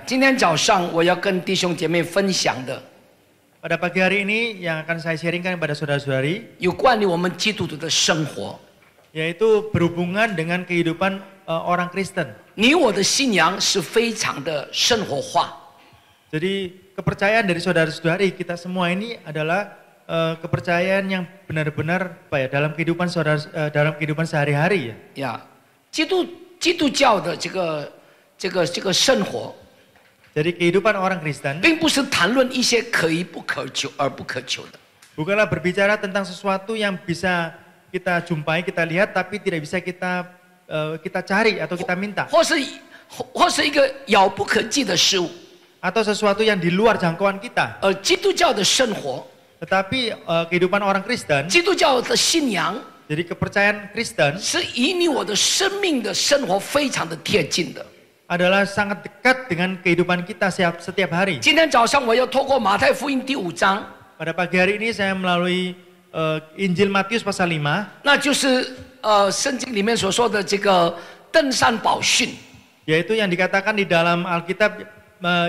今天早上我要跟弟兄姐妹分享的， Pada pagi hari ini yang akan saya sharingkan kepada saudara-saudari 有关于我们基督徒的生活。 yaitu berhubungan dengan kehidupan orang Kristen. 你我的信仰是非常的生活化， Jadi kepercayaan dari saudara-saudari kita semua ini adalah kepercayaan yang benar-benar dalam kehidupan dalam kehidupan sehari-hari ya. 呀，基督教的这个生活， Jadi kehidupan orang Kristen 并不是谈论一些可遇不可求而不可求的， bukanlah berbicara tentang sesuatu yang bisa kita jumpai, kita lihat, tapi tidak bisa kita cari atau kita minta, 或是一个遥不可及的事物。 atau sesuatu yang di luar jangkauan kita. 而基督教的生活， Tetapi kehidupan orang Kristen, 基督教的信仰 jadi kepercayaan Kristen 是与你我的生命的生活非常的贴近的。 adalah sangat dekat dengan kehidupan kita setiap hari. 今天早上我要透过马太福音第5章， Pada pagi hari ini saya melalui Injil Matius pasal 5, 那就是圣经里面所说的这个登山宝训。 yaitu yang dikatakan di dalam Alkitab,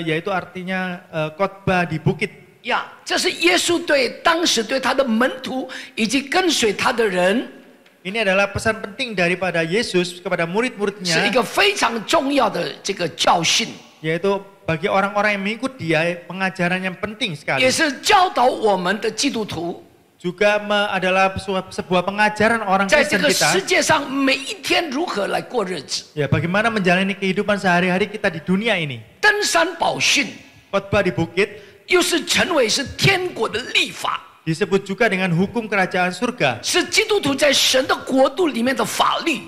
yaitu artinya khotbah di bukit. 呀，这是耶稣当时对他的门徒以及跟随他的人， Ini adalah pesan penting daripada Yesus kepada 是一 murid-muridnya, 个非常重要的这个教训， yaitu bagi orang-orang yang mengikut dia, pengajaran yang penting 也 sekali. 是教导我们的基督徒， Juga adalah sebuah pengajaran orang 在这 Kristen 个世 kita, 界上每一天如何来过日子。 ya bagaimana menjalani kehidupan sehari-hari kita di dunia ini. 登山宝训 Khotbah di bukit 又是成为是天国的律法， disebut juga dengan hukum kerajaan surga, 是基督徒在神的国度里面的法律。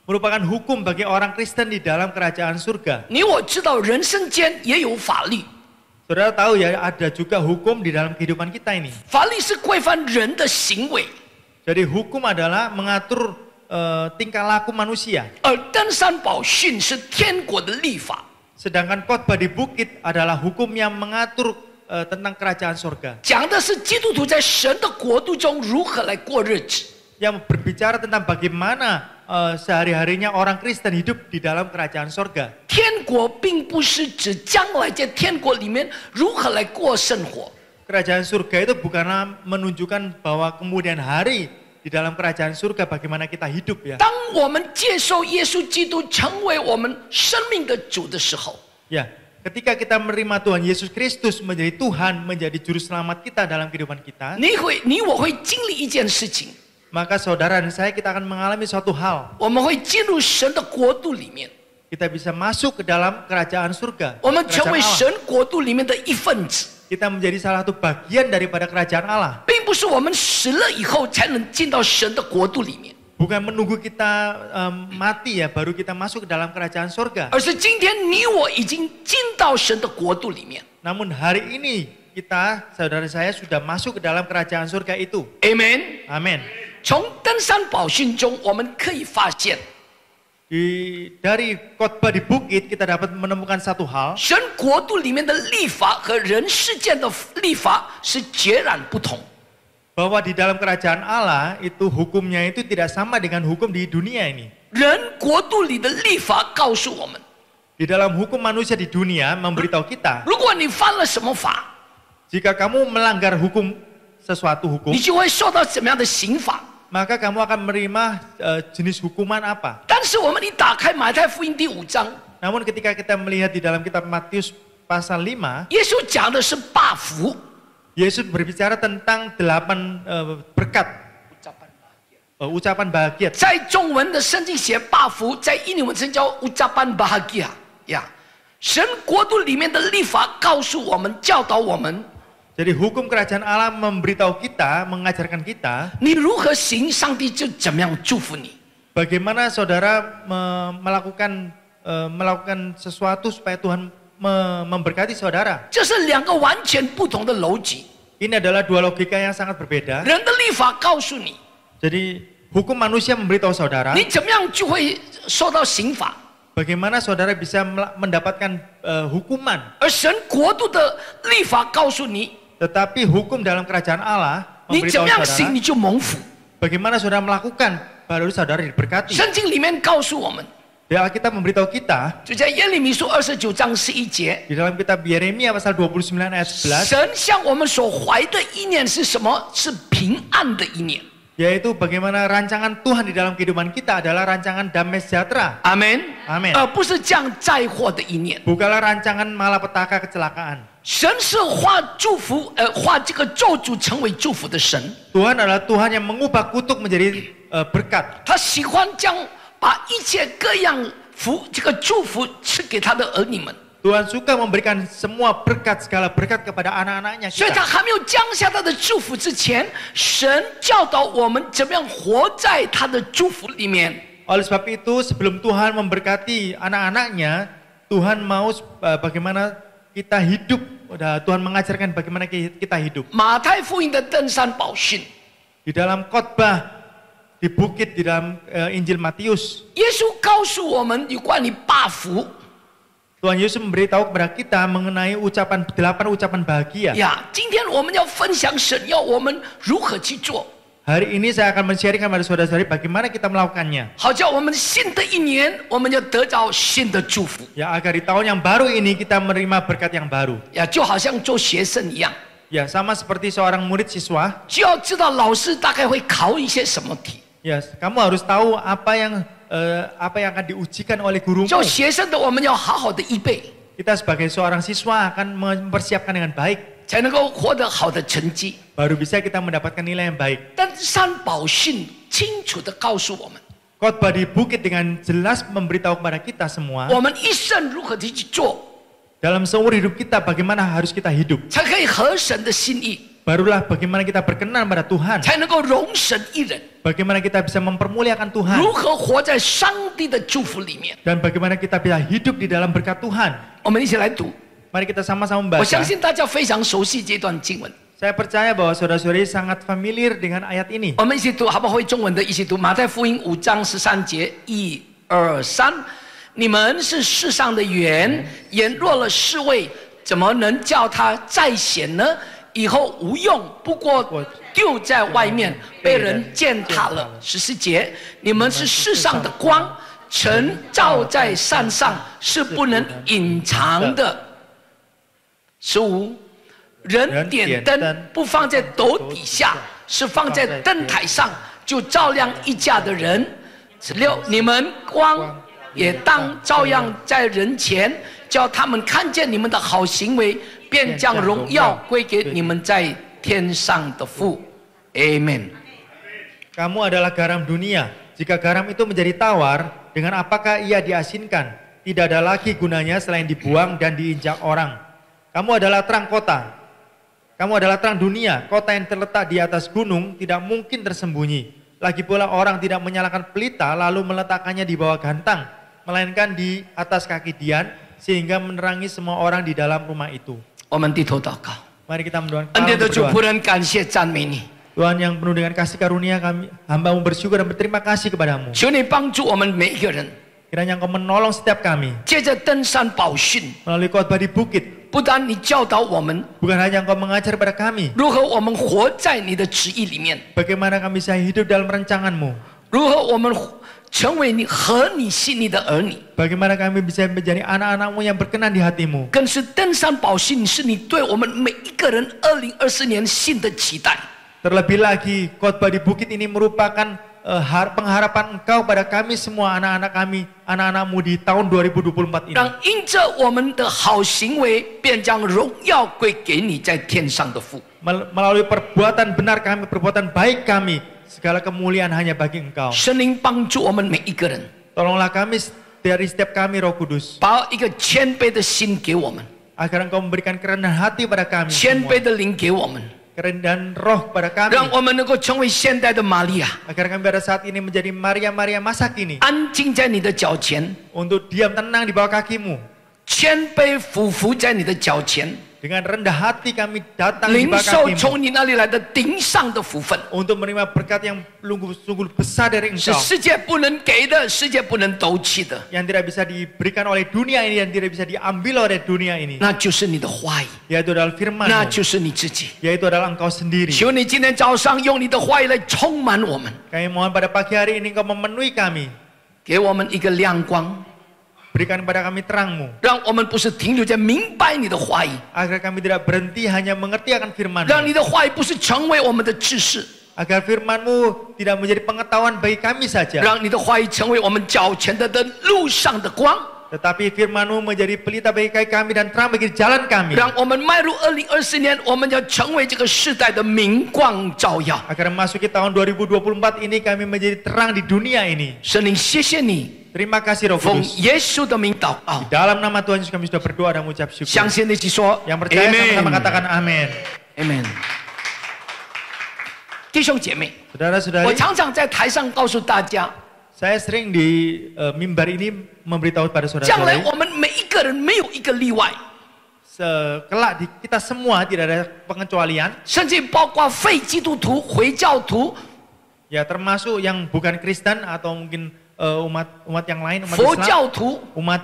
merupakan hukum bagi orang Kristen di dalam kerajaan surga. 你我知道人生间也有法律， Saudara tahu ya, ada juga hukum di dalam kehidupan kita ini. 法律是规范人的行为， Jadi hukum adalah mengatur tingkah laku manusia. 而登山宝训是天国的律法。 Sedangkan khotbah di bukit adalah hukum yang mengatur tentang kerajaan surga. 讲的是基督徒在神的国度中如何来过日子。 Yang berbicara tentang bagaimana sehari-harinya orang Kristen hidup di dalam kerajaan surga. 天国并不是指将来在天国里面如何来过生活， Kerajaan surga itu bukanlah menunjukkan bahwa kemudian hari di dalam kerajaan surga bagaimana kita hidup ya. 当我们接受耶稣基督成为我们生命的主的时候， Ya, ketika kita menerima Tuhan Yesus Kristus menjadi Tuhan, menjadi juru selamat kita dalam kehidupan kita, 你我会经历一件事情， maka saudara dan saya kita akan mengalami suatu hal. 我们会进入神的国度里面， Kita bisa masuk ke dalam kerajaan surga. 我们成 Kerajaan 为 Allah. 神国度里面的一份子， Kita menjadi salah satu bagian daripada kerajaan Allah. 并不是我们死了以后才能进到神的国度里面， Bukan menunggu kita mati ya baru kita masuk ke dalam kerajaan surga. 而是今天你我已经进到神的国度里面。 Namun hari ini kita, saudara saya sudah masuk ke dalam kerajaan surga itu. Amen。 Amin. 从登山宝训中，我们可以发现， Dari khotbah di bukit kita dapat menemukan satu hal, 神国度里面的律法和人世间的律法是截然不同。 bahwa di dalam kerajaan Allah itu hukumnya itu tidak sama dengan hukum di dunia ini. 人国度里的律法告诉我们， Di dalam hukum manusia di dunia memberitahu kita, 如果你犯了什么法， jika kamu melanggar sesuatu hukum, 你就会受到怎么样的刑罚。 maka kamu akan menerima jenis hukuman apa. 但是我们一打开马太福音第5章， Namun ketika kita melihat di dalam kitab Matius pasal 5, 耶稣讲的是八福。 Yesus berbicara tentang 8 berkat, ucapan bahagia. 在中文的圣经写八福，在印尼文圣经叫 ucapan bahagia 呀。神国度里面的律法告诉我们、教导我们， Jadi hukum kerajaan Allah memberitahu kita, mengajarkan kita 你如何行，上帝就怎么样祝福你。 bagaimana saudara melakukan sesuatu supaya Tuhan memberkati saudara. 这是两个完全不同的逻辑。 Ini adalah dua logika yang sangat berbeda. 人的律法告诉你， Jadi hukum manusia memberitahu saudara 你怎么样就会受到刑罚， bagaimana saudara bisa mendapatkan hukuman. 而神国度的律法告诉你， Tetapi hukum dalam kerajaan Allah 你怎 memberitahu 么样行 saudara 你就蒙福。 bagaimana saudara melakukan baru saudara diberkati. 圣经里面告诉我们， Dan Alkitab memberitahu kita 就在耶利米书29章11节， di dalam kitab Yeremia pasal 29 ayat 11, 神向我们所怀的意念是什么？是平安的意念。 yaitu bagaimana rancangan Tuhan di dalam kehidupan kita adalah rancangan damai sejahtera. 阿门， Amin. 而不是降灾祸的意念。 Bukanlah rancangan malapetaka kecelakaan. 神是化祝福，化这个咒诅成为祝福的神。 Tuhan adalah Tuhan yang mengubah kutuk menjadi berkat. 他喜欢把一切各样这个祝福赐给他的儿女们。 Tuhan suka memberikan semua berkat, segala berkat kepada anak-anaknya 所以 kita. 他还没有降下他的祝福之前，神教导我们怎么样活在他的祝福里面。 Oleh sebab itu, sebelum Tuhan memberkati anak-anaknya, Tuhan mau bagaimana kita hidup. Tuhan mengajarkan bagaimana kita hidup. 马太福音的登山宝训， Di dalam khotbah di bukit di dalam Injil Matius, 耶稣告诉我们有关于八福。 Tuhan Yesus memberitahu kepada kita mengenai 8 ucapan bahagia. 呀，今天我们要分享神要我们如何去做， Hari ini saya akan men-sharingkan pada saudara-saudari bagaimana kita melakukannya. 好叫我们新的一年，我们要得到新的祝福。 Ya, agar di tahun yang baru ini kita menerima berkat yang baru. 呀，就好像做学生一样， Ya, sama seperti seorang murid siswa. 就要知道老师大概会考一些什么题。 Ya, kamu harus tahu apa yang akan diujikan oleh gurumu. 做学生的我们要好好的预备， Kita sebagai seorang siswa akan mempersiapkan dengan baik, 才能够获得好的成绩。 baru bisa kita mendapatkan nilai yang baik. 但三宝训清楚的告诉我们， Khotbah di bukit dengan jelas memberitahu kepada kita semua 我们一生如何地去做， dalam seumur hidup kita bagaimana harus kita hidup. 才可以合神的心意， Barulah bagaimana kita berkenan pada Tuhan. 才能够容神一人。 Bagaimana kita bisa mempermuliakan Tuhan. 如何活在上帝的祝福里面？ Dan bagaimana kita bisa hidup di dalam berkat Tuhan. 我们一起来读。 Mari kita sama-sama 我 membaca. 相信大家非常熟悉这段经文。 Saya percaya bahwa saudara-saudari sangat familiar dengan ayat ini. 我们一起读，好不好？会中文的一起读。马太福音5章13节，1、2、3。你们是世上的盐，盐若了世味，怎么能叫它再咸呢？以后无用，不过丢在外面，被人践踏了。14节，你们是世上的光，晨照在山上是不能隐藏的。15，人点灯不放在斗底下，是放在灯台上，就照亮一家的人。16，你们光也当照样在人前，叫他们看见你们的好行为，便将荣耀归给你们在天上的父。Amen。 Kamu adalah garam dunia. Jika garam itu menjadi tawar, dengan apakah ia diasinkan? Tidak ada lagi gunanya selain dibuang dan diinjak orang. Kamu adalah terang kota. Kamu adalah terang dunia. Kota yang terletak di atas gunung tidak mungkin tersembunyi. Lagi pula orang tidak menyalakan pelita lalu meletakkannya di bawah gantang, melainkan di atas kaki dian sehingga menerangi semua orang di dalam rumah itu. 我们低头祷告， Mari kita mendoakan 恩典的主 berdoa. 仆人，感谢赞美你， Tuhan yang penuh dengan kasih karunia, kami hamba-Mu bersyukur dan berterima kasih kepadamu. 求你帮助我们每一个人， Kiranya Engkau menolong setiap kami 借着登山宝训， melalui khotbah di bukit. 不单你教导我们 Bukan hanya Engkau mengajar pada kami 如何我们活在你的旨意里面， bagaimana kami bisa hidup dalam rancangan-Mu. 如何我们成为你合你心意的儿女， Bagaimana kami bisa menjadi anak-anak-Mu yang berkenan di hati-Mu. 更是登山宝训是你对我们每一个人2024年新的期待。 Terlebih lagi khotbah di bukit ini merupakan pengharapan Engkau pada kami semua anak-anak kami, anak-anak-Mu di tahun 2024 ini. 让因着我们的好行为，便将荣耀归给你在天上的父。 Melalui perbuatan benar kami, perbuatan baik kami, segala kemuliaan hanya bagi Engkau. 神灵帮助我们每一个人， Tolonglah kami dari setiap kami, Roh Kudus, 把一个谦卑的心给我们， agar Engkau memberikan kerendahan hati pada kami 谦 semua. 卑的灵给我们， Kerendahan roh pada kami, 让我们能够成为现代的玛利亚， agar kami pada saat ini menjadi Maria-Maria masa kini, 安静在你的脚前， untuk diam tenang di bawah kakimu. 谦卑俯伏在你的脚前， Dengan rendah hati kami datang di 领 bawah 受 kakimu 从你那里来的顶上的福分， untuk menerima berkat yang sungguh besar dari 是 Engkau, 世界不能给的，世界不能斗气的， yang tidak bisa diberikan oleh dunia ini dan tidak bisa diambil oleh dunia ini, 那就是你的话语， yaitu adalah 那 firman-Mu, 就是你自己。 yaitu adalah Engkau sendiri. 求你今天早上用你的话语来充满我们， Kami mohon pada pagi hari ini Engkau memenuhi kami, 给我们一个亮光， Berikan kepada kami terang-Mu, 让我们不是停留在明白你的话语， agar kami tidak berhenti hanya mengerti akan 让 firman-Mu, 你的话语不是成为我们的知识， agar firman-Mu tidak menjadi pengetahuan bagi kami saja, 让你的话语成为我们脚前的灯，路上的光， tetapi firman-Mu menjadi pelita bagi kaki kami dan terang bagi jalan kami, 让我们迈入2024年，我们要成为这个世代的明光照耀。 agar memasuki tahun 2024 ini kami menjadi terang di dunia ini. 神灵，谢谢你， Terima kasih Roh 奉 Kudus. 耶稣的名祷告， Dalam nama Tuhan Yesus kami sudah berdoa dan mengucap 相 syukur. 信的一起说 Yang percaya sama-sama katakan amin. Amen。弟兄姐妹，我 Saudara-saudari, 常常在台上告诉大家， saya sering di mimbar ini memberitahu pada 将来 saudara-saudari, 我们每一个人没有一个例外， kelak kita semua tidak ada pengecualian, 甚至包括非基督徒、回教徒、 ya termasuk yang bukan Kristen atau mungkin umat yang lain, umat 佛 Islam, 教徒， umat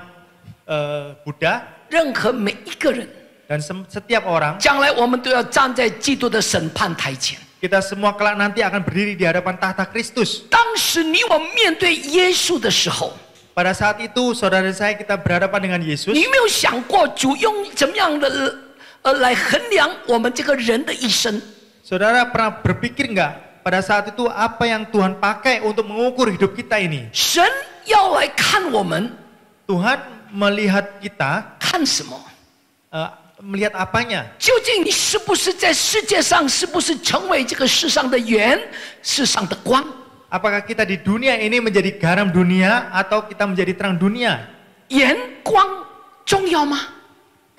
Buddha, 任何每一个人， dan setiap orang, 将来我们都要站在基督的审判台前。 kita semua kelak nanti akan berdiri di hadapan tahta Kristus. 当时你我面对耶稣的时候， Pada saat itu saudara saya kita berhadapan dengan Yesus. 你没有想过主用怎么样的来衡量我们这个人的一生？ Saudara pernah berpikir nggak pada saat itu apa yang Tuhan pakai untuk mengukur hidup kita ini? 神要来看我们， Tuhan melihat kita, 看什么？ melihat apanya? 究竟你是不是在世界上，是不是成为这个世上的盐，世上的光？ Apakah kita di dunia ini menjadi garam dunia atau kita menjadi terang dunia? 盐光重要吗？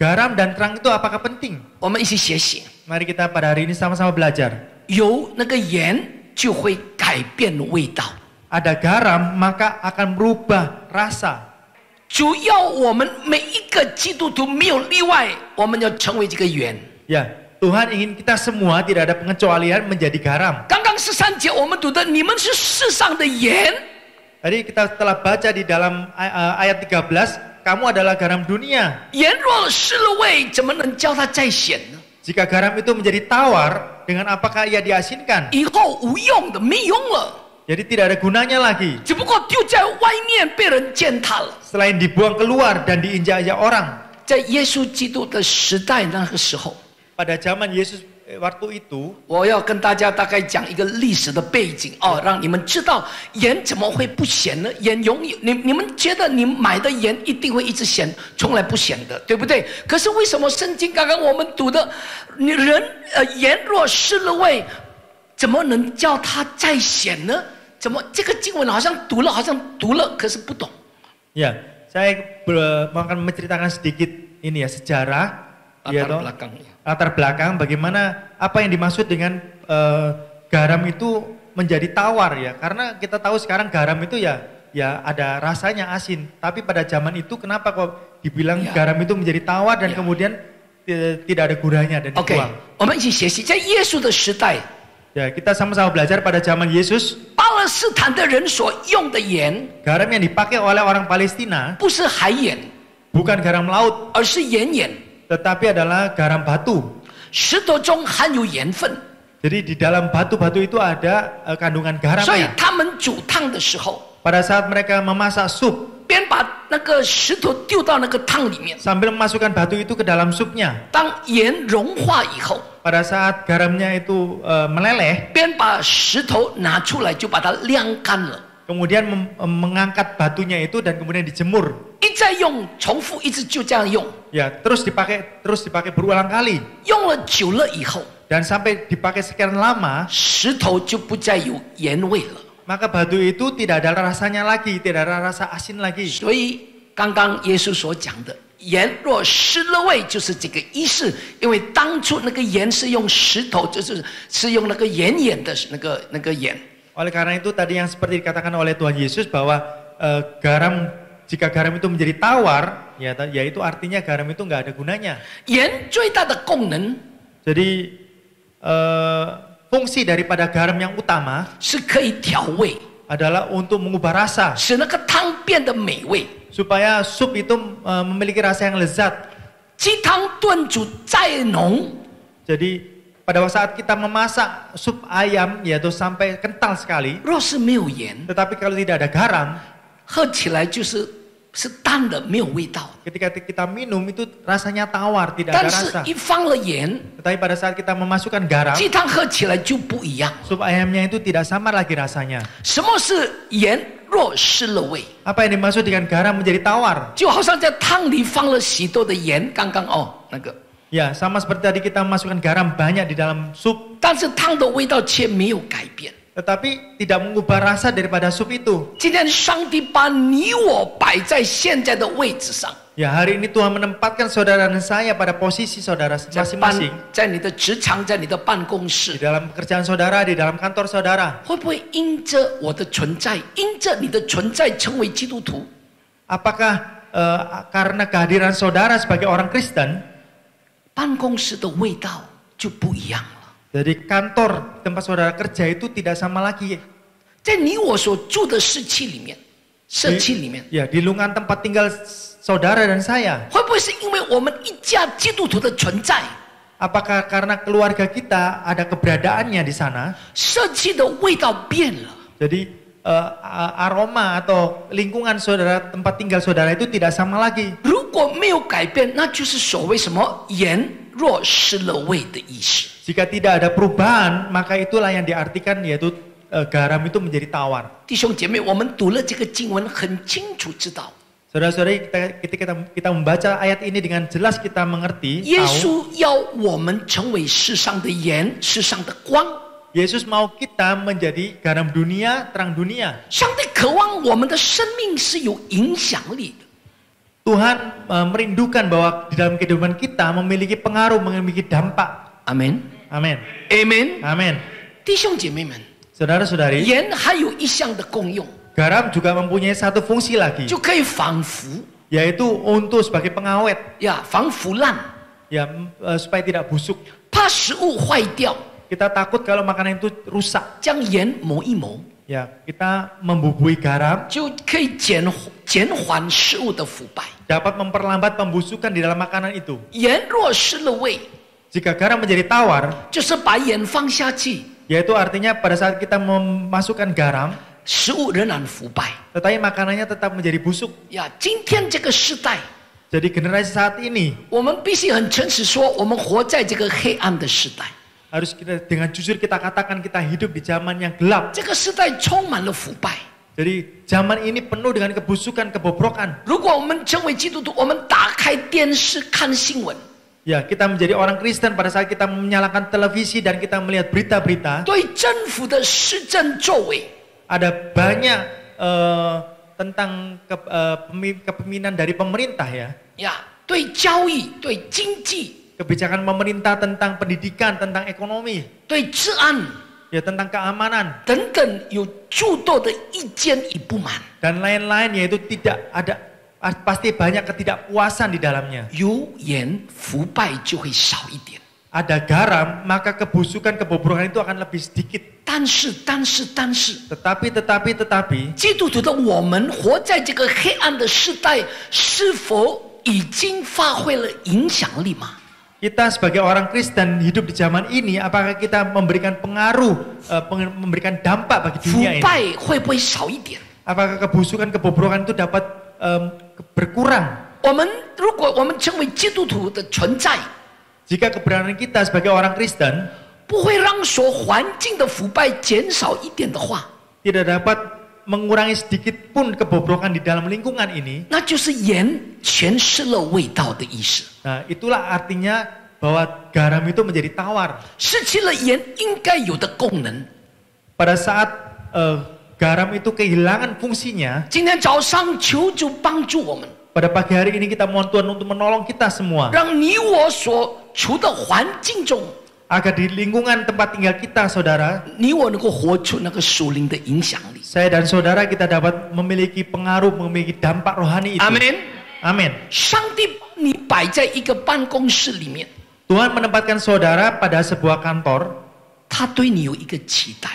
Garam dan terang itu apakah penting? 我们一起学习， Mari kita pada hari ini sama-sama belajar. 有那个盐就会改变味道。 Ada garam maka akan berubah rasa. 主要我们每一个基督徒没有例外，我们要成为这个盐。 Ya, Tuhan ingin kita semua tidak ada pengecualian menjadi garam. 刚刚13节我们读的，你们是世上的盐， Tadi kita telah baca di dalam ayat 13, kamu adalah garam dunia. 盐若失了味，怎么能叫它再咸呢？ Jika garam itu menjadi tawar, dengan apakah ia diasinkan? 以后无用的，没用了， Jadi tidak ada gunanya lagi. 只不过丢在外面被人践踏了。 Selain dibuang keluar dan diinjak-injak orang. 在耶稣基督的时代那个时候， Pada zaman Yesus waktu itu, 我要跟大家大概讲一个历史的背景哦，让你们知道盐怎么会不咸呢？盐永远，你们觉得你买的盐一定会一直咸，从来不咸的，对不对？可是为什么圣经刚刚我们读的，你人盐若失了味，怎么能叫它再咸呢？怎么这个经文好像读了，可是不懂。 ya, saya akan menceritakan sedikit ini ya sejarah, Latar belakangnya. latar belakang bagaimana apa yang dimaksud dengan garam itu menjadi tawar ya. Karena kita tahu sekarang garam itu ya ada rasanya asin. Tapi pada zaman itu kenapa kok dibilang Ya. garam itu menjadi tawar dan Ya. kemudian tidak ada guranya dan OK， dibuang. 我们一起学习，在耶稣的时代， Ya, kita sama-sama belajar pada zaman Yesus, 巴勒斯坦的人所用的盐 garam yang dipakai oleh orang Palestina 不是海盐， bukan garam laut, 而是盐盐。 tetapi adalah garam batu. 石头中含有盐分， Jadi di dalam batu-batu itu ada kandungan 所以 garamnya. 他们煮汤的时候， Pada saat mereka memasak sup, 边把那个石头丢到那个汤里面， sambil memasukkan batu itu ke dalam supnya. 当盐融化以后， Pada saat garamnya itu meleleh, 边把石头拿出来，就把它晾干了。 kemudian mengangkat batunya itu dan kemudian dijemur. 一再用，重复，一直就这样用， Ya, terus dipakai berulang kali. 用了久了以后， Dan sampai dipakai sekian lama, 石头就不再有盐味了。 maka batu itu tidak ada rasanya lagi, tidak ada rasa asin lagi. 所以刚刚耶稣所讲的，盐若失了味，就是这个意思。因为当初那个盐是用石头，是用那个盐的那个盐。 Oleh karena itu tadi yang seperti dikatakan oleh Tuhan Yesus bahwa jika garam itu menjadi tawar, yaitu artinya garam itu nggak ada gunanya. 盐最大的功能 Jadi fungsi daripada garam yang utama 是可以调味， adalah untuk mengubah rasa 使那个汤变得美味。 supaya sup itu memiliki rasa yang lezat. 鸡汤炖煮再浓， Jadi pada saat kita memasak sup ayam yaitu sampai kental sekali, 若是没有盐， tetapi kalau tidak ada garam, 喝起来是淡的，没有味道。 Ketika kita minum itu rasanya tawar, tidak 但 ada 是 rasa. 一放了盐， Tetapi pada saat kita memasukkan garam, 鸡汤喝起来就不一样。 sup ayamnya itu tidak sama lagi rasanya. 什么是盐若失了味？ Apa yang dimaksud dengan garam menjadi tawar? 就好像在汤里放了许多的盐，刚刚那个， Ya, sama seperti tadi kita memasukkan garam banyak di dalam sup, 但是汤的味道却没有改变。 tetapi tidak mengubah rasa daripada sup itu. 今天上帝把你我摆在现在的位置上， Ya, hari ini Tuhan menempatkan saudara dan saya pada posisi saudara 在 masing-masing. 在你的职场，在你的办公 Di 室， dalam pekerjaan saudara, di dalam kantor saudara. 会不会因着我的存在，因着你的存在成为基督徒？ Apakah karena kehadiran saudara sebagai orang Kristen, 办公室的味道就不一样了。 jadi kantor tempat saudara kerja itu tidak sama lagi. 在你我所住的社区里面，社区里面， Ya, di lingkungan tempat tinggal saudara dan saya. 会不会是因为我们一家基督徒的存在， Apakah karena keluarga kita ada keberadaannya di sana, 社区的味道变了？ jadi aroma atau lingkungan saudara, tempat tinggal saudara itu tidak sama lagi. 如果没有改变，那就是所谓什么盐若失了味的意思。 Jika tidak ada perubahan, maka itulah yang diartikan yaitu garam itu menjadi tawar. 弟兄姐妹，我们读了这个经文，很清楚知道， Saudara-saudari, ketika kita membaca ayat ini dengan jelas kita mengerti, 耶 tahu 稣要我们成为世上的盐，世上的光。 Yesus mau kita menjadi garam dunia, terang dunia. 上帝渴望我们的生命是有影响力的。 Tuhan merindukan bahwa di dalam kehidupan kita memiliki pengaruh, memiliki dampak. 阿门， Amin. 阿门。 Amin. 弟兄姐妹们， Saudara-saudari, 盐还有一项的功用， garam juga mempunyai satu fungsi lagi, 就可以防腐 yaitu untuk sebagai pengawet, 呀，防腐烂， ya supaya tidak busuk. 怕食物坏掉， Kita takut kalau makanan itu rusak. 将盐磨一磨， Ya, kita membubuhi garam 就可以减缓食物的腐败。 dapat memperlambat pembusukan di dalam makanan itu. 盐若失了味， Jika garam menjadi tawar, 就是把盐放下去， yaitu artinya pada saat kita memasukkan garam, 食物仍然腐败。 tetapi makanannya tetap menjadi busuk. 呀，今天这个时代， Jadi generasi saat ini 我们必须很诚实说，我们活在这个黑暗的时代。 harus kita dengan jujur kita katakan kita hidup di zaman yang gelap. 这个时代充满了腐败。 Jadi zaman ini penuh dengan kebusukan, kebobrokan. 如果我们成为基督徒，我们打开电视看新闻， Ya, kita menjadi orang Kristen pada saat kita menyalakan televisi dan kita melihat berita-berita, 对政府的施政作为， ada banyak tentang kepemimpinan dari pemerintah ya. 呀，对交易、对经济、 Kebijakan pemerintah tentang pendidikan, tentang ekonomi, 对治安 ya tentang keamanan 等等有诸多的意见与不满。 dan lain-lain, yaitu tidak ada pasti banyak ketidakpuasan di dalamnya. 有盐，腐败就会少一点。 Ada garam, maka kebusukan, kebobrokan itu akan lebih sedikit. 但是， Tetapi 基督徒的我们活在这个黑暗的时代，是否已经发挥了影响力吗？ kita sebagai orang Kristen hidup di zaman ini, apakah kita memberikan pengaruh, memberikan dampak bagi 腐 dunia ini? 败会不会少一点？ Apakah kebusukan, kebobrokan itu dapat berkurang? 如果我们成为基督徒的存在， Jika keberadaan kita sebagai orang Kristen 不会让所环境的腐败减少一点的话， tidak dapat mengurangi sedikit pun kebobrokan di dalam lingkungan ini, 那就是盐全失了味道的意思。 nah itulah artinya bahwa garam itu menjadi tawar. 失去了盐应该有的功能。 Pada saat garam itu kehilangan fungsinya, 今天早上求主帮助我们， pada pagi hari ini kita mohon Tuhan untuk menolong kita semua, 让你我所处的环境中， agar di lingkungan tempat tinggal kita, saudara, 你我能够活出那个属灵的影响力。 saya dan saudara kita dapat memiliki pengaruh, memiliki dampak rohani itu. 阿门。 Amin. 上帝把你摆在一个办公室里面， Tuhan menempatkan saudara pada sebuah kantor. 他对你有一个期待，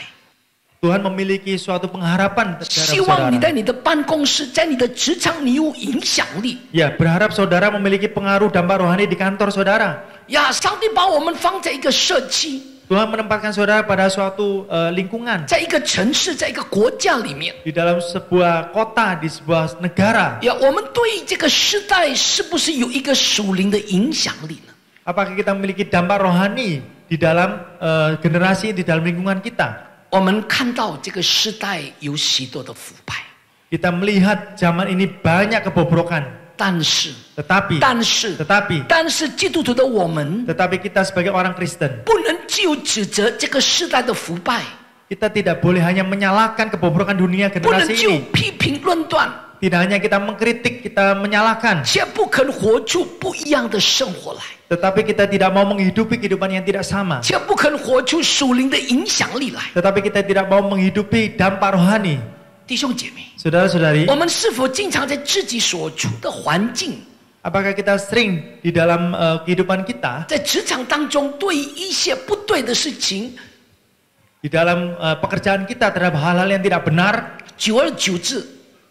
Tuhan memiliki suatu pengharapan 希 terhadap 望你 saudara. 在你的办公室，在你的职场，你有影响力。 Ya, berharap saudara memiliki pengaruh dampak rohani di kantor saudara. 呀，上帝把我们放在一个社区， Tuhan menempatkan saudara pada suatu lingkungan, 在一个城市，在一个国家里面。 di dalam sebuah kota, di sebuah negara. 我们对这个时代是不是有一个属灵的影响力呢？ Apakah kita memiliki dampak rohani di dalam generasi, di dalam lingkungan kita? 我们看到这个时代有许多的腐败， Kita melihat zaman ini banyak kebobrokan. 但是 Tetapi 基督徒的我们 kita sebagai orang Kristen, 不能就指责这个时代的腐败， kita tidak boleh hanya menyalahkan kebobrokan dunia 不能 generasi 就 ini. 批评论断， Tidak hanya kita mengkritik, kita menyalahkan, 却不肯活出不一样的生活来， tetapi kita tidak mau menghidupi kehidupan yang tidak sama. 却不肯活出属灵的影响力来。 Tetapi kita tidak mau menghidupi dampak rohani. 弟兄姐妹， Saudara-saudari, 我们是否经常在自己所处的环境， apakah kita sering di dalam kehidupan kita, 在职场当中对一些不对的事情， di dalam pekerjaan kita terhadap hal-hal yang tidak benar, 久而久之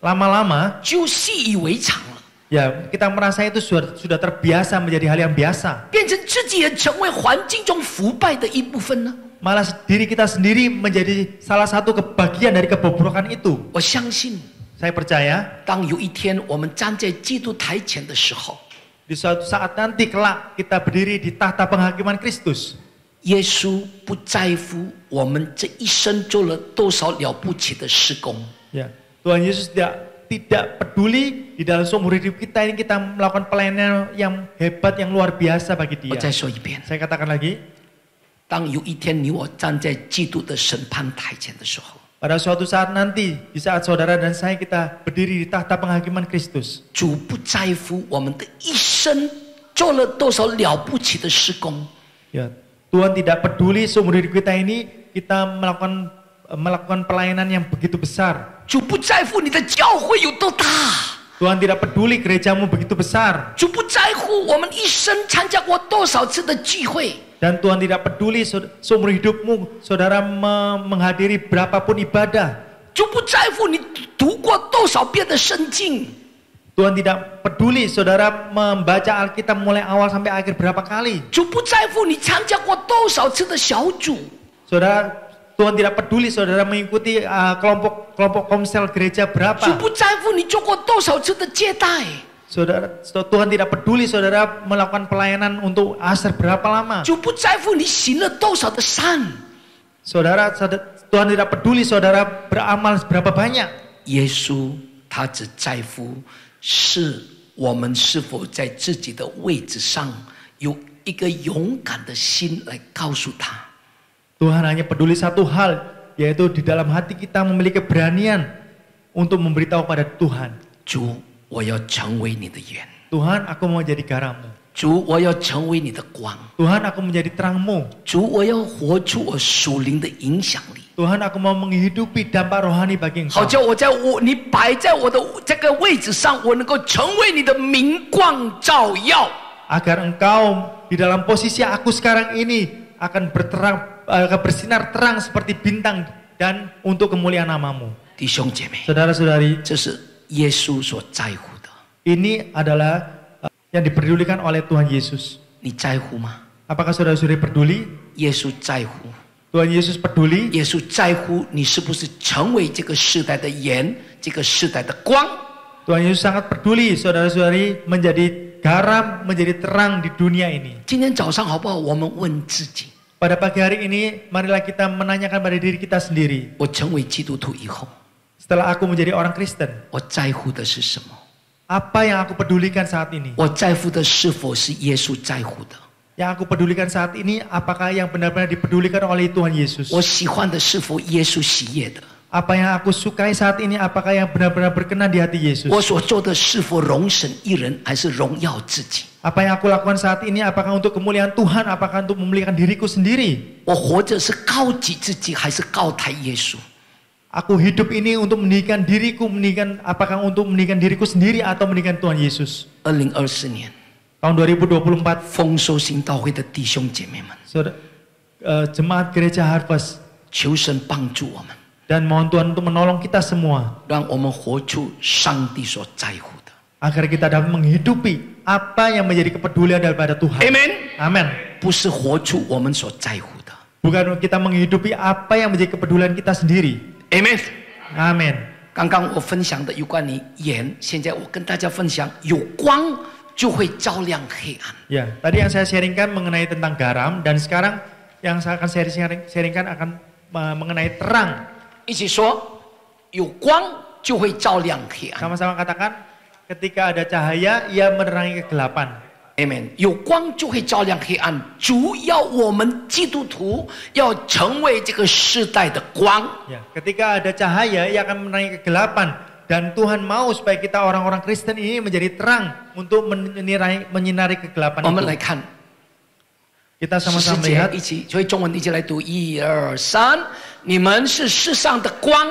lama-lama 就习以为常了， ya kita merasa itu sudah terbiasa menjadi hal yang biasa. 变成自己也成为环境中腐败的一部分呢？ Malah diri kita sendiri menjadi salah satu kebagian dari kebobrokan itu. 我相信， Saya percaya 当有一天我们站在基督台前的时候， di suatu saat nanti kelak kita berdiri di tahta penghakiman Kristus, 耶稣不在乎我们这一生做了多少了不起的事工， ya Tuhan Yesus tidak peduli di dalam seumur hidup kita ini kita melakukan pelayanan yang hebat, yang luar biasa bagi 我 Dia. 再说一遍， Saya katakan lagi, 当有一天你我站在基督的审判台前的时候， pada suatu saat nanti, di saat saudara dan saya kita berdiri di tahta penghakiman Kristus, 主不在乎我们的一生做了多少了不起的事工， ya Tuhan tidak peduli seumur hidup kita ini kita melakukan pelayanan yang begitu besar. 主不在乎你的教会有多大， Tuhan tidak peduli gerejamu begitu besar. 主不在乎我们一生参加过多少次的聚会， Dan Tuhan tidak peduli seumur hidupmu saudara menghadiri berapapun ibadah. 主不在乎你读过多少遍的圣经， Tuhan tidak peduli saudara membaca Alkitab mulai awal sampai akhir berapa kali. 主不在乎你参加过多少次的小组， Saudara, Tuhan tidak peduli saudara mengikuti kelompok komsel gereja 主 berapa. 不在乎你做过多少次的接待， Tuhan tidak peduli saudara melakukan pelayanan untuk asar berapa lama. 主不在乎你行了多少的善。 Tuhan tidak peduli saudara beramal berapa banyak. 耶稣他只在乎是我们是否在自己的位置上有一个勇敢的心来告诉他。 Tuhan hanya peduli satu hal, yaitu di dalam hati kita memiliki keberanian untuk memberitahu pada Tuhan. 主，我要成为你的盐。 Tuhan, aku mau jadi garammu. 主，我要成为你的光。 Tuhan, aku menjadi terangmu. 主，我要活出我属灵的影响力。 Tuhan, aku mau menghidupi dampak rohani bagi 好 Engkau. 叫你摆在我的这个位置上，我能够成为你的明光照耀。 Agar Engkau di dalam posisi aku sekarang ini akan bersinar terang seperti bintang dan untuk kemuliaan namamu. 弟兄姐妹， Saudara-saudari, 这是耶稣所在乎的， ini adalah yang diperdulikan oleh Tuhan Yesus. 你在乎吗？ Apakah saudara-saudari peduli? 耶稣在乎。 Tuhan Yesus peduli. 耶稣在乎你是不是成为这个世代的盐，这个世代的光。 Tuhan Yesus sangat peduli saudara-saudari menjadi garam, menjadi terang di dunia ini. 今天早上好不好？我们问自己： Pada pagi hari ini, marilah kita menanyakan pada diri kita sendiri. 我成为基督徒以后， Setelah aku menjadi orang Kristen, 我在乎的是什么？ apa yang aku pedulikan saat ini? 我在乎的是否是耶稣在乎的？ Yang aku pedulikan saat ini, apakah yang benar-benar dipedulikan oleh Tuhan Yesus? 我喜欢的是否耶稣喜悦的？ Apa yang aku sukai saat ini, apakah yang benar-benar berkenan di hati Yesus? 我所做的是否荣神一人，还是荣耀自己？ Apa yang aku lakukan saat ini, apakah untuk kemuliaan Tuhan, apakah untuk memuliakan diriku sendiri? 我活着是高举自己，还是高抬耶稣？ Aku hidup ini untuk meninggikan diriku, apakah untuk meninggikan diriku sendiri atau meninggikan Tuhan Yesus? 2024年， Tahun 2024, 丰收行道会的弟兄姐妹们， Jemaat Gereja Harvest, 求神帮助我们， dan mohon Tuhan untuk menolong kita semua 让我们活出上帝所在乎的。 agar kita dapat menghidupi apa yang menjadi kepedulian daripada Tuhan. Amen。 Amin. 不是活出我们所在乎的， bukan kita menghidupi apa yang menjadi kepedulian kita sendiri. Amen。 Amin. 刚刚我分享的有关于盐，现在我跟大家分享，有光就会照亮黑暗。 Ya, tadi yang saya sharingkan mengenai tentang garam, dan sekarang yang saya akan sharingkan akan mengenai terang. 一起说，有光就会照亮黑暗。 Sama-sama katakan, ketika ada cahaya, ia menerangi kegelapan. Amen。有光就会照亮黑暗，主要我们基督徒要成为这个世代的光。 Ya, ketika ada cahaya, ia akan menerangi kegelapan. Dan Tuhan mau supaya kita orang-orang Kristen ini menjadi terang untuk menyinari kegelapan 我们来 itu. 看 Kita 十 sama-sama 节 melihat. 一起，所以中文一起来读，1、2、3，你们是世上的光，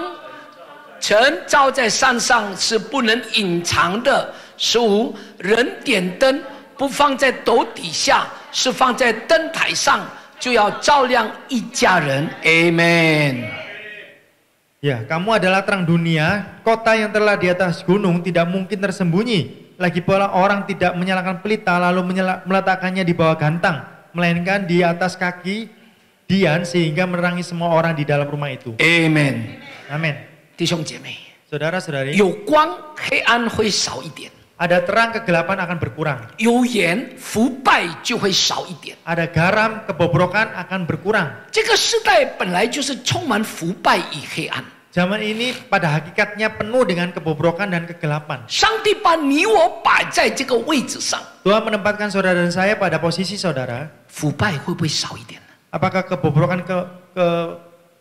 晨照在山上是不能隐藏的。15，人点灯不放在斗底下，是放在灯台上，就要照亮一家人。Amen。 Ya, kamu adalah terang dunia, kota yang telah di atas gunung tidak mungkin tersembunyi. Lagi pula orang tidak menyalakan pelita lalu meletakkannya di bawah gantang, melainkan di atas kaki dian sehingga menerangi semua orang di dalam rumah itu. Amen。 Amin. 弟兄姐妹， Saudara-saudari, 有光，黑暗会少一点； ada terang kegelapan akan berkurang. 有盐，腐败就会少一点。 Ada garam kebobrokan akan berkurang. 这个时代本来就是充满腐败与黑暗。 Zaman ini pada hakikatnya penuh dengan kebobrokan dan kegelapan. 上帝把你我摆在这个位置上， Tuhan menempatkan saudara dan saya pada posisi saudara. 腐败会不会少一点呢？ Apakah kebobrokan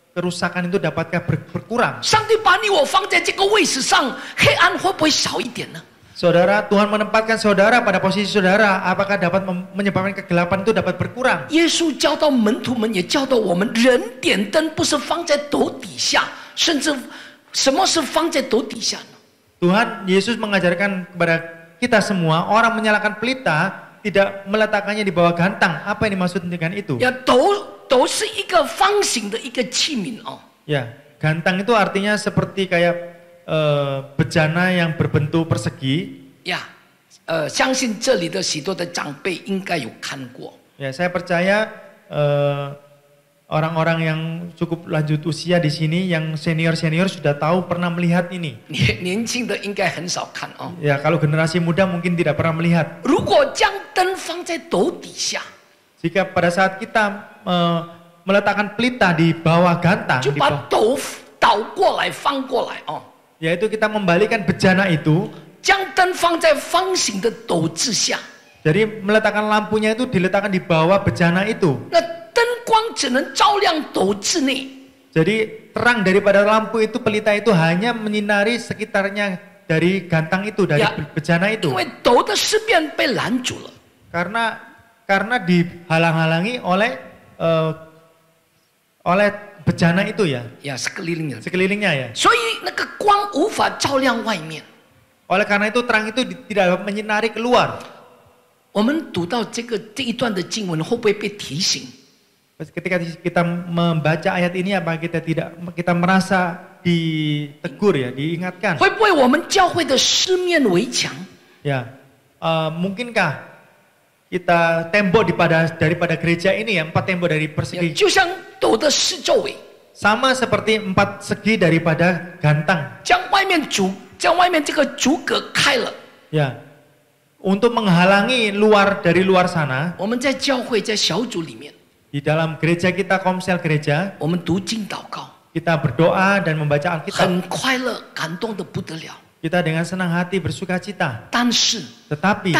kerusakan itu dapatkah berkurang? 上帝把你我放在这个位置上，黑暗会不会少一点呢？ Saudara, Tuhan menempatkan saudara pada posisi saudara, apakah dapat menyebabkan kegelapan itu dapat berkurang? 耶稣教导门徒们，也教导我们，人点灯不是放在斗底下，甚至什么是放在斗底下呢？ Tuhan Yesus mengajarkan kepada kita semua, orang menyalakan pelita tidak meletakkannya di bawah gantang. Apa yang dimaksud dengan itu? 呀，斗是一个方形的一个器皿哦。 Ya, gantang itu artinya seperti kayak bejana yang berbentuk persegi. 呀，相信这里的许多的长辈应该有看过。 Ya, saya percaya orang-orang yang cukup lanjut usia di sini, yang senior-senior sudah tahu, pernah melihat ini. 年轻的应该很少看哦。 Ya, kalau generasi muda mungkin tidak pernah melihat. 如果将灯放在斗底下， Jika pada saat kita meletakkan pelita di bawah gantang, 就 di 把 bawah, 斗倒过来翻过来哦， yaitu kita membalikan bejana itu, 将灯放在方形的斗之下， jadi meletakkan lampunya itu diletakkan di bawah bejana itu. 那灯光只能照亮斗之内， Jadi terang daripada lampu itu, pelita itu hanya menyinari sekitarnya dari gantang itu, dari Ya. bejana 因 itu. 为斗的四边被拦住了。 Karena dihalang-halangi oleh bejana itu ya, 呀，sekelilingnya， sekelilingnya ya. 所以那个光无法照亮外面。 Oleh karena itu terang itu tidak dapat menyinari keluar. 我们读到这一段的经文，会不会被提醒？ Ketika kita membaca ayat ini, apa kita merasa ditegur ya, diingatkan? 会不会我们教会的四面围墙， Ya, mungkinkah kita tembok daripada gereja ini ya, 4 tembok dari persegi, 就像斗的四周围， sama seperti 4 segi daripada gantang. 将外面这个阻隔开了。 Ya, untuk menghalangi dari luar sana. 我们在教会在小组里面， Di dalam gereja kita, komsel gereja, 我们读经祷告， kita berdoa dan membaca Alkitab. 很快乐，感动的不得了。 Kita dengan senang hati bersuka cita. 但是， Tetapi,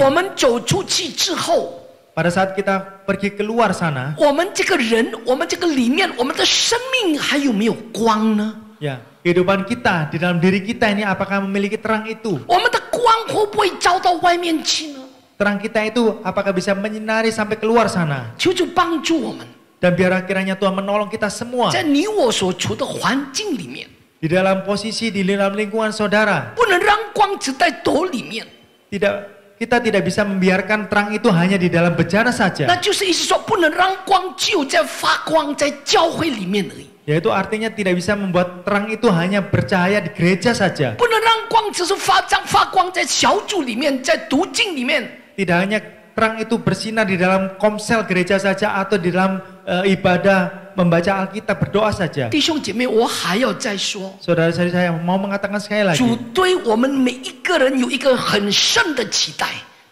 我们走出去之后， pada saat kita pergi keluar sana, 我们这个人，我们这个里面，我们的生命还有没有光呢？ ya, kehidupan kita di dalam diri kita ini apakah memiliki terang itu? 我们的光会不会照到外面去呢？ Terang kita itu apakah bisa menyinari sampai keluar sana? 求主帮助我们， Dan biar kiranya Tuhan menolong kita semua 在你我所处的环境里面， di dalam posisi, di dalam lingkungan saudara. 不能让光只在斗里面。 Kita tidak bisa membiarkan terang itu hanya di dalam bejana 那 saja. 就是意思说，不能让光只有在发光在教会里面而已， Yaitu artinya tidak bisa membuat terang itu hanya bercahaya di gereja saja. 不能让光只是发光在小组里面，在读经里面。 Tidak hanya terang itu bersinar di dalam komsel gereja saja atau di dalam ibadah membaca Alkitab berdoa saja. 弟兄姐妹，我还要再说， Saudara-saudari saya mau mengatakan sekali lagi. 主对我们每一个人有一个很深的期待。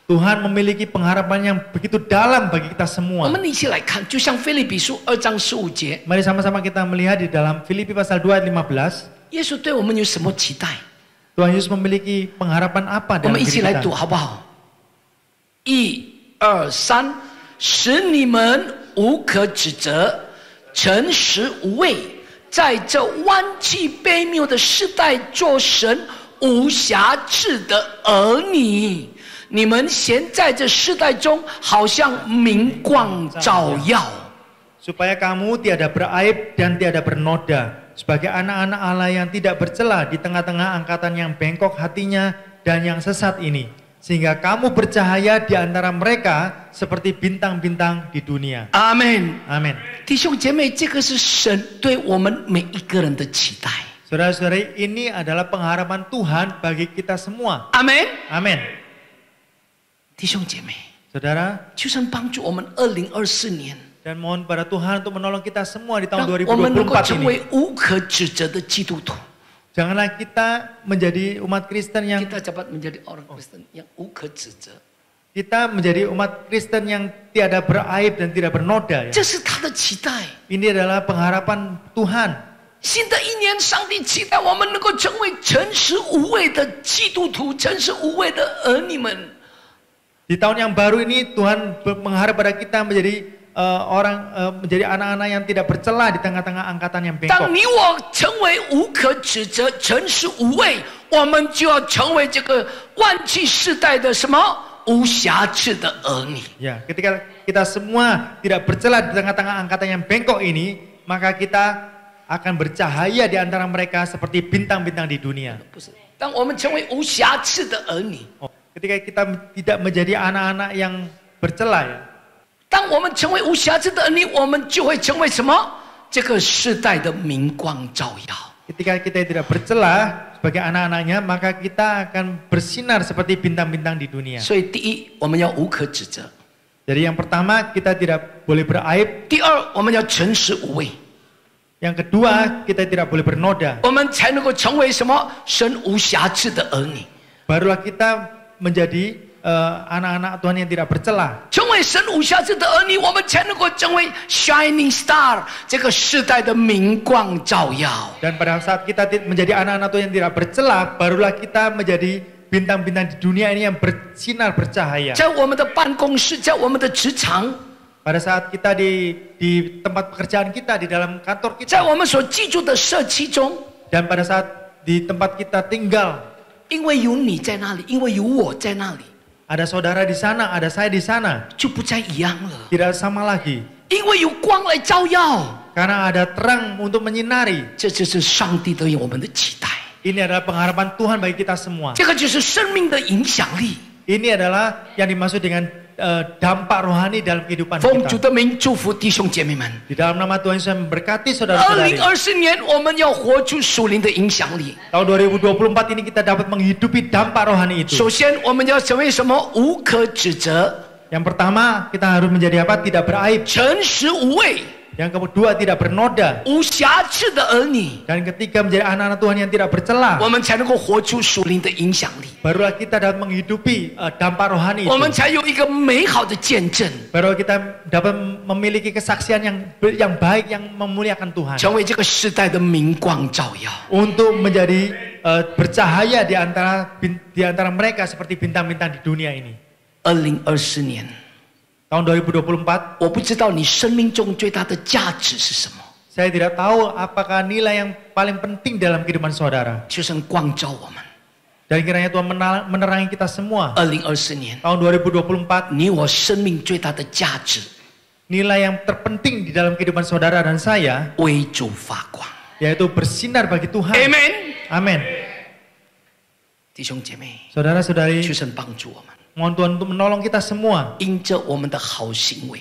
Tuhan memiliki pengharapan yang begitu dalam bagi kita 我 semua. 们一起来看，就像腓立比书2章15节， Mari sama-sama kita melihat di dalam Filipi pasal 2 ayat 15. 耶稣对我们有什么期待？ Tuhan Yesus memiliki pengharapan apa 我 dalam 们一起 diri 来读 kita? 好不好？1、2、3，使你们无可指责，诚实无畏，在这弯曲卑谬的世代做神无瑕疵的儿女。你们现在这世代中，好像明光照耀。 Supaya kamu tiada beraib dan tiada bernoda, sebagai anak-anak Allah yang tidak bercela di tengah-tengah angkatan yang bengkok hatinya dan yang sesat ini, sehingga kamu bercahaya di antara mereka seperti bintang-bintang di dunia. 阿门。 Amin. 弟兄姐妹，这个是神对我们每一个人的期待。 Saudara-saudari, ini adalah pengharapan Tuhan bagi kita semua. 阿门。 Amin. 弟兄姐妹， Saudara, 求神帮助我们2024年， dan mohon pada Tuhan untuk menolong kita semua di 让 tahun 我们能够 2024成 ini. 为无可指责的基督徒。 Janganlah kita menjadi umat Kristen yang Kita dapat menjadi orang Kristen yang 无可指责， kita menjadi umat Kristen yang tiada beraib dan tidak bernoda. Ya. 这是他的期待。 Ini adalah pengharapan Tuhan. 新的一年，上帝期待我们能够成为诚实无畏的基督徒，诚实无畏的儿女们。 Di tahun yang baru ini Tuhan mengharap pada kita menjadi menjadi anak-anak yang tidak bercela di tengah-tengah angkatan yang 当 bengkok. 你我成为无可指责、诚实无畏，我们就要成为这个万气世代的什么无瑕疵的儿女。 Ya, ketika kita semua tidak bercela di tengah-tengah angkatan yang bengkok ini, maka kita akan bercahaya di antara mereka seperti bintang-bintang di dunia. 不是，当我们成为无瑕疵的儿女， Ketika kita tidak menjadi anak-anak yang bercela, ya, 当我们成为无瑕疵的儿女，我们就会成为什么？这个世代的明光照耀。 ketika kita tidak bercela sebagai anak-anaknya, maka kita akan bersinar seperti bintang-bintang di dunia. 所以，第一，我们要无可指责； Jadi yang pertama, kita tidak boleh beraib. 第二，我们要诚实无畏， Yang kedua, kita tidak boleh bernoda. 我们才能够成为什么？神无瑕疵的儿女。 Barulah kita menjadi anak-anak Tuhan yang tidak bercela. 成为神无瑕疵的儿女，我们才能够成为 shining star 这个世代的明光照耀。 Dan pada saat kita menjadi anak-anak Tuhan yang tidak bercela, barulah kita menjadi bintang-bintang di dunia ini yang bersinar bercahaya. 在我们的办公室，在我们的职场， Pada saat kita di tempat pekerjaan kita, di dalam kantor 在 kita, 我们所居住的社区中， dan pada saat di tempat kita tinggal, 因为有你在那里，因为有我在那里， ada saudara di sana, ada saya di sana, 就不再一样了。 tidak sama lagi. 因为有光来照耀， Karena ada terang untuk menyinari. 这就是上帝对我们的期待， Ini adalah pengharapan Tuhan bagi kita semua. 这个就是生命的影响力。 Ini adalah yang dimaksud dengan dampak rohani dalam kehidupan 奉主 kita. 的名祝福弟兄姐妹们。 Di dalam nama Tuhan Yesus memberkati saudara-saudari. 2024年，我们要活出属灵的影响力。 Tahun 2024 ini kita dapat menghidupi dampak rohani itu. 首先，我们要成为什么？无可指责、 Yang pertama, kita harus menjadi apa? Tidak beraib. 诚实无畏、 Yang kedua, tidak bernoda. 无瑕疵的儿女， Dan ketiga, menjadi anak-anak Tuhan yang tidak bercela. 我们才能够活出属灵的影响力， Barulah kita dapat menghidupi dampak rohani 我们 itu. 才有一个美好的见证， Baru kita dapat memiliki kesaksian yang baik, yang memuliakan Tuhan. 成为这个时代的明光照耀。 Untuk menjadi bercahaya di antara mereka seperti bintang-bintang di dunia ini. 2024年， Tahun 2024, 我不知道你生命中最大的价值是什么， saya tidak tahu apakah nilai yang paling penting dalam kehidupan saudara. 求神光照我们。 Dan kiranya Tuhan menerangi kita semua. 2024年， Tahun 2024, 你我生命最大的价值 nilai yang terpenting di dalam kehidupan saudara dan saya, 为主发光。 yaitu bersinar bagi Tuhan. Amen。 Amin. 弟兄姐妹， Saudara-saudari, 求神帮助我们， mohon Tuhan untuk menolong kita semua. 因着我们的好行为，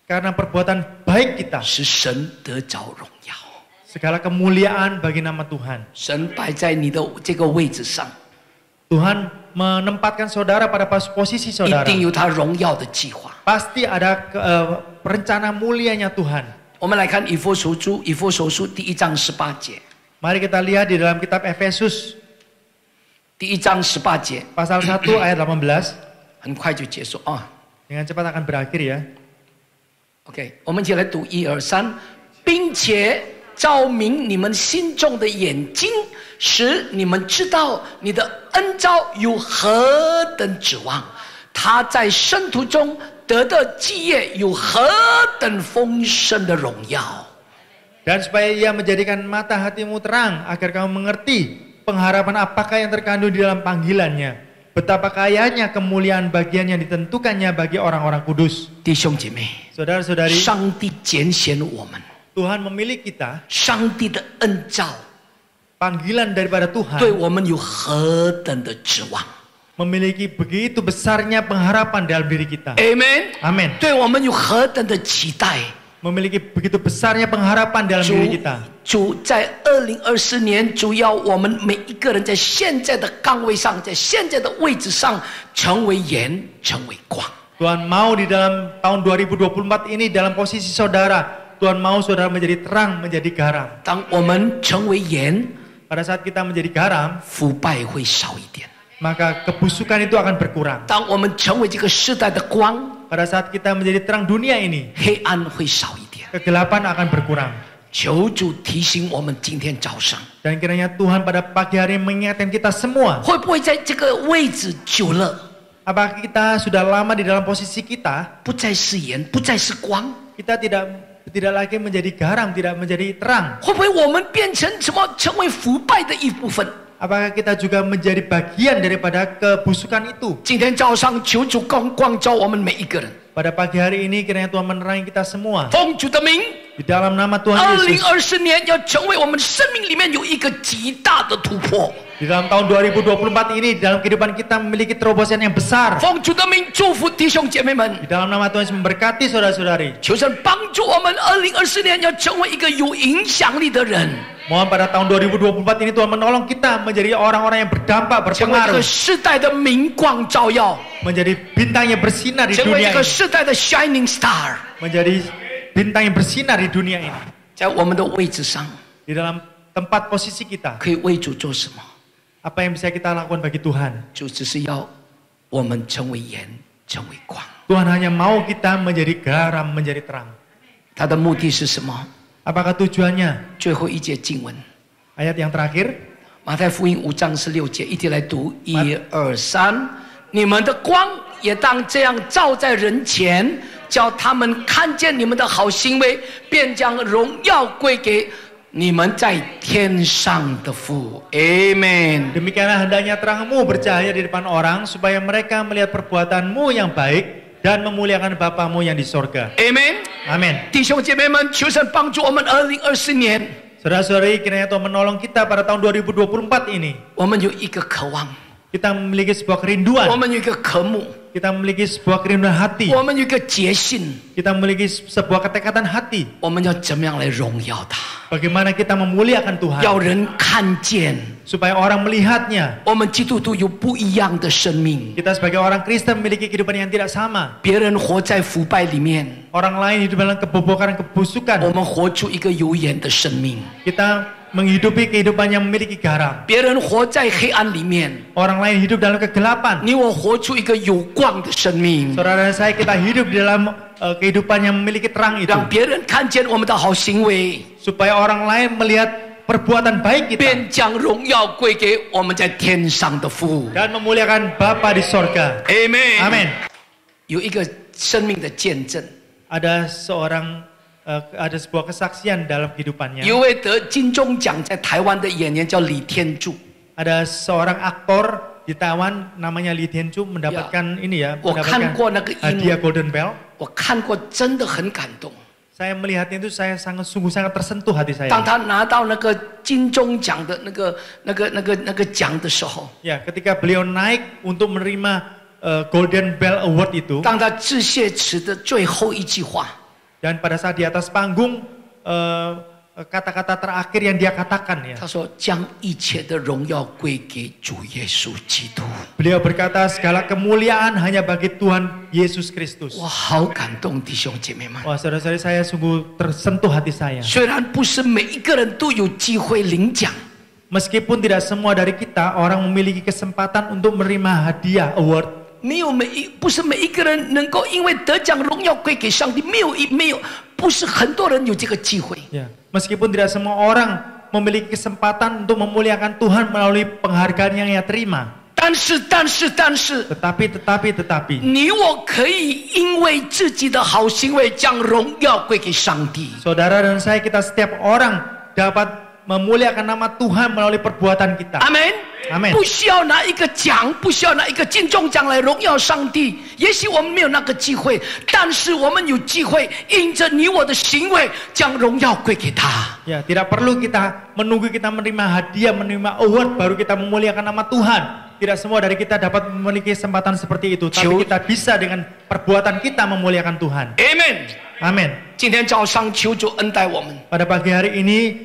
Karena perbuatan baik kita, 使神得着荣耀。 segala kemuliaan bagi nama Tuhan. 神摆在你的这个位置上， Tuhan menempatkan saudara pada posisi 一 saudara. 定有他荣耀的计划。 Pasti ada rencana mulianya Tuhan. 我们来看以弗所书第1章18节， Mari kita lihat di dalam kitab Efesus 第1章18节， pasal 1 ayat 18. 很快就结束啊。 Dengan cepat akan berakhir ya. OK， 我们一起来读1、2、3，并且照明你们心中的眼睛，使你们知道你的恩召有何等指望，他在圣徒中得的基业有何等丰盛的荣耀。 Dan supaya ia menjadikan mata hatimu terang, agar kamu mengerti pengharapan apakah yang terkandung di dalam panggilannya. Betapa kayanya kemuliaan bagian yang ditentukannya bagi orang-orang kudus. 弟兄姐妹， Saudara-saudari, 上帝拣选我们， Tuhan memilih kita, 上帝的恩召 panggilan daripada 对 Tuhan 我们有何等的指望 memiliki begitu besarnya pengharapan dalam diri kita. ？Amen。 Amin. 对我们有何等的期待？ Memiliki begitu besarnya pengharapan dalam 主 diri kita. 主在2024年，主要我们每一个人在现在的岗位上，在现在的位置上，成为盐，成为光。 Tuhan mau di dalam tahun 2024 ini dalam posisi saudara, Tuhan mau saudara menjadi terang, menjadi garam. 当我们成为盐， Pada saat kita menjadi garam, 腐败会少一点； maka kebusukan itu akan berkurang. 当我们成为这个时代的光， Pada saat kita menjadi terang dunia ini, 黑暗会少一点。 kegelapan akan berkurang. 求主提醒我们，今天早上 Dan kiranya Tuhan pada pagi hari mengingatkan kita semua, 会不会在这个位置久了， apakah kita sudah lama di dalam posisi kita, 不再是盐，不再是光？ kita tidak lagi menjadi garam, tidak menjadi terang. 会不会我们变成什么，成为腐败的一部分？ Apakah kita juga menjadi bagian daripada kebusukan itu? 今天早上，求主光照我们每一个人， Pada pagi hari ini kiranya Tuhan menerangi kita semua. 奉主的名。 Di dalam nama Tuhan Yesus. 2024年要成为我们生命里面有一个极大的突破。 Di dalam tahun 2024 ini, dalam kehidupan kita memiliki terobosan yang besar. 奉主的名祝福弟兄姐妹们， Di dalam nama Tuhan Yesus memberkati saudara-saudari. 求神帮助我们2024年要成为一个有影响力的人， Mohon pada tahun 2024 ini Tuhan menolong kita menjadi orang-orang yang berdampak, 成为这个 berpengaruh. 世代的明光照耀， Menjadi bintang yang bersinar di 成为 dunia 这个 ini. 世代的 shining star， Menjadi bintang yang bersinar di dunia ini. 在我们的位置上 Di dalam tempat posisi kita, 可以为主做什么？ apa yang bisa kita lakukan bagi Tuhan? 就只是要我们成为盐，成为光。 Tuhan hanya mau kita menjadi garam, menjadi terang. 他的目的是什么？ Apakah tujuannya? 最后一节经文， Ayat yang terakhir, 马太福音5章16节，一起来读，1、2、3。你们的光也当这样照在人前，叫他们看见你们的好行为，便将荣耀归给你们在天上的父。Amen。 demikianlah hendaknya terangmu bercahaya di depan orang, supaya mereka melihat perbuatanmu yang baik dan memuliakan Bapamu yang di sorga. Amen。 Amin. 弟兄姐妹们，求神帮助我们2024年， Saudara-saudari, kiranya Tuhan menolong kita pada tahun 2024 ini. 我们有一个渴望， Kita memiliki sebuah 我 kerinduan, 们有一个渴慕， kita memiliki sebuah kerinduan hati, 我们有一个决心， kita memiliki sebuah ketekatan hati. 我们要怎么样来荣耀他？ Bagaimana kita memuliakan Tuhan, 要人看见 supaya orang melihatnya. 我们基督徒有不一样的生命。 Kita sebagai orang Kristen memiliki kehidupan yang tidak sama. 别人活在腐败里面， Orang lain hidup dalam kebobokan 我 kebusukan. 们活出一个有眼的生命。 Kita menghidupi kehidupan yang memiliki garam. 别人活在黑暗里面， Orang lain hidup dalam kegelapan. 你我活出一个有光的生命， Saudara dan saya, kita hidup di dalam kehidupan yang memiliki terang itu. 让别人看见我们的好行为， Supaya orang lain melihat perbuatan baik kita. 便将荣耀归给我们在天上的父。 Dan memuliakan Bapa di sorga. Amen。 Amin. 有一个生命的见证， Ada sebuah kesaksian dalam kehidupannya. 有位得金钟奖在台湾的演员叫李天柱。 Ada seorang aktor di Taiwan namanya Lee Tian-chu mendapatkan ini ya, 我看过那个 hadiah 荧幕， Golden Bell. 我看过，真的很感动。 Saya melihatnya itu saya sungguh sangat tersentuh hati 当 saya. 他拿到那个金钟奖的那个奖的时候， Ya, ketika beliau naik untuk menerima Golden Bell Award itu, 当他致谢词的最后一句话， dan pada saat di atas panggung kata-kata terakhir yang dia katakan ya. 他说：“将一切的荣耀归给主耶稣基督。” Beliau berkata segala kemuliaan hanya bagi Tuhan Yesus Kristus. 我好感动，弟兄姐妹们。 Wah, saudara-saudari saya sungguh tersentuh hati saya. 虽然不是每一个人都有机会领奖， Meskipun tidak semua dari kita orang memiliki kesempatan untuk menerima hadiah award. 不是每一个人能够因为得奖荣耀归给上帝，没有，不是很多人有这个机会。 Ya, meskipun tidak semua orang memiliki kesempatan untuk memuliakan Tuhan melalui penghargaan yang ia terima. 但是， Tetapi, 你我可以因为自己的好行为将荣耀归给上帝。 saudara dan saya, kita setiap orang dapat memuliakan nama Tuhan melalui perbuatan kita. 阿门。 Amen. 不需要拿一个奖，不需要拿一个金钟奖来荣耀上帝。也许我们没有那个机会，但是我们有机会因着你我的行为将荣耀归给他。 Ya, tidak perlu kita menunggu kita menerima hadiah, menerima award baru kita memuliakan nama Tuhan. Tidak semua dari kita dapat memiliki kesempatan seperti itu, tapi kita bisa dengan perbuatan kita memuliakan Tuhan. Amen. Amin. 今天早上求主恩待我们， Pada pagi hari ini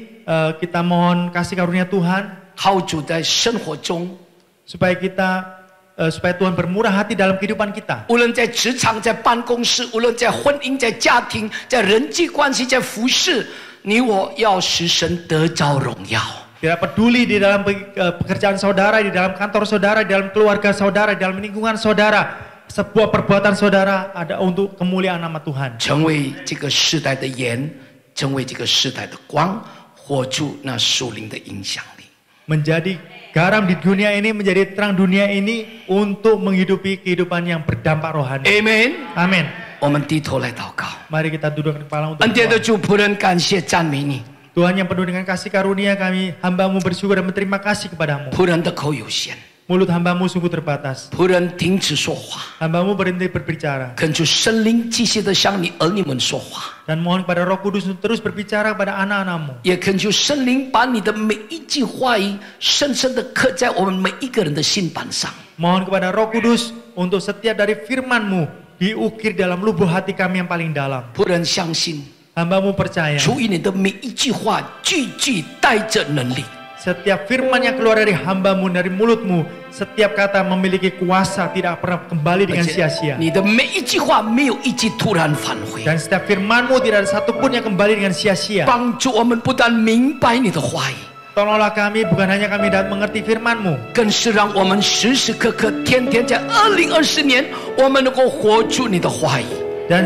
kita mohon kasih karunia Tuhan 好主在生活中， supaya Tuhan bermurah hati dalam kehidupan kita. 无论在职场、在办公室，无论在婚姻、在家庭、在人际关系、在服侍，你我要使神得着荣耀。 Tidak peduli di dalam pekerjaan saudara, di dalam kantor saudara, di dalam keluarga saudara, di dalam lingkungan saudara, sebuah perbuatan saudara ada untuk kemuliaan nama Tuhan. 成为这个世代的盐，成为这个世代的光，活出那属灵的影响力。 Menjadi garam di dunia ini, menjadi terang dunia ini untuk menghidupi kehidupan yang berdampak rohani. Amen。 Amin. 我们低头来祷告。 Mari kita dudukkan kepala untuk 恩典的 berdoa. 主，仆人感谢赞美你。 Tuhan yang penuh dengan kasih karunia, kami hambamu bersyukur dan berterima kasih kepadamu. 仆人的口有限， Mulut hambamu sungguh terbatas. 仆人停止说话， Hambamu berhenti berbicara. 恳求圣灵继续的向你儿女们说话， Dan mohon kepada Roh Kudus untuk terus berbicara kepada anak-anakmu. 也恳求圣灵把你的每一句话语深深的刻在我们每一个人的心板上。 Mohon kepada Roh Kudus untuk setiap dari firman-Mu diukir dalam lubuk hati kami yang paling dalam. 仆人相信， Hambamu percaya 出于你的每一句话，句句带着能力。 setiap firman yang keluar dari hambamu, dari mulutmu, setiap kata memiliki kuasa, tidak pernah kembali dengan sia-sia. 你的每一句话没有一句突然返回， Dan setiap firmanmu tidak ada satupun yang kembali dengan sia-sia. 帮助我们不但明白你的话语， Tolonglah kami, bukan hanya kami dapat mengerti firman-Mu, 更是让我们时时刻刻、天天在2020年，我们能够活出你的话语。 dan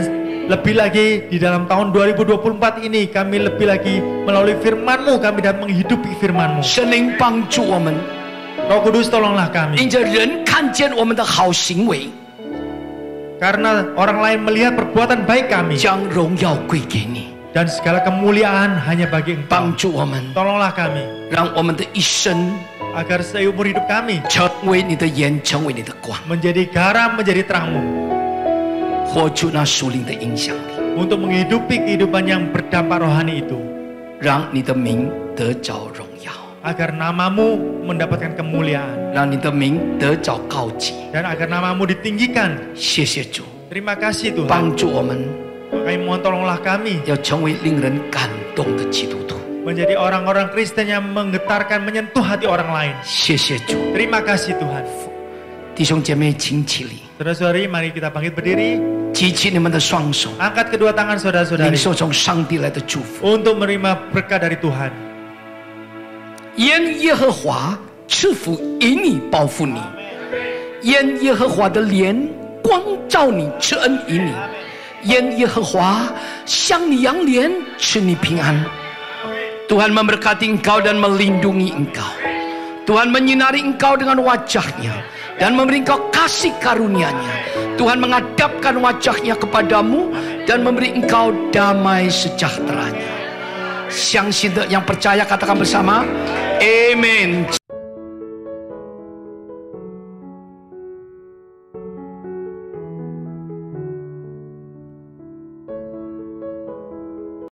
lebih lagi di dalam tahun 2024 ini kami lebih lagi melalui firman-Mu kami dapat menghidupi firman-Mu. 圣灵帮助我们， Roh Kudus tolonglah kami, 因着人看见我们的好行为， karena orang lain melihat perbuatan baik kami 将荣耀归给你， dan segala kemuliaan hanya bagi Engkau. 帮助我们， Tolonglah kami 让我们的一生 agar seumur hidup kami 成为你的盐，成为你的光， menjadi garam, menjadi terang-Mu 活出那属灵的影响力， untuk menghidupi kehidupan yang berdampak rohani itu, 让你的名得着荣耀， agar nama-Mu mendapatkan kemuliaan 让你的名得着高级。 dan agar nama-Mu ditinggikan. 谢谢主， Terima kasih Tuhan. 帮助我们 Kami mohon tolonglah kami 要成为令人感动的基督徒。 menjadi orang-orang Kristen yang menggetarkan, menyentuh hati orang lain. 谢谢主， Terima kasih Tuhan. 弟兄姐妹，请起立， Saudara-saudari, mari kita bangkit berdiri, 举起你们的双手， angkat kedua tangan 领 saudara-saudari 受从上帝来的祝福。 untuk menerima berkat dari Tuhan. 愿耶和华赐福以你，报复你；愿耶和华的脸光照你，赐恩于你；愿耶和华向你扬脸，赐你平安。Tuhan memberkati engkau dan melindungi engkau. Tuhan menyinari engkau dengan wajahnya dan memberi engkau kasih karunia-Nya. Tuhan menghadapkan wajahnya kepadamu dan memberi engkau damai sejahtera-Nya. 相信的yang percaya katakan bersama, Amen.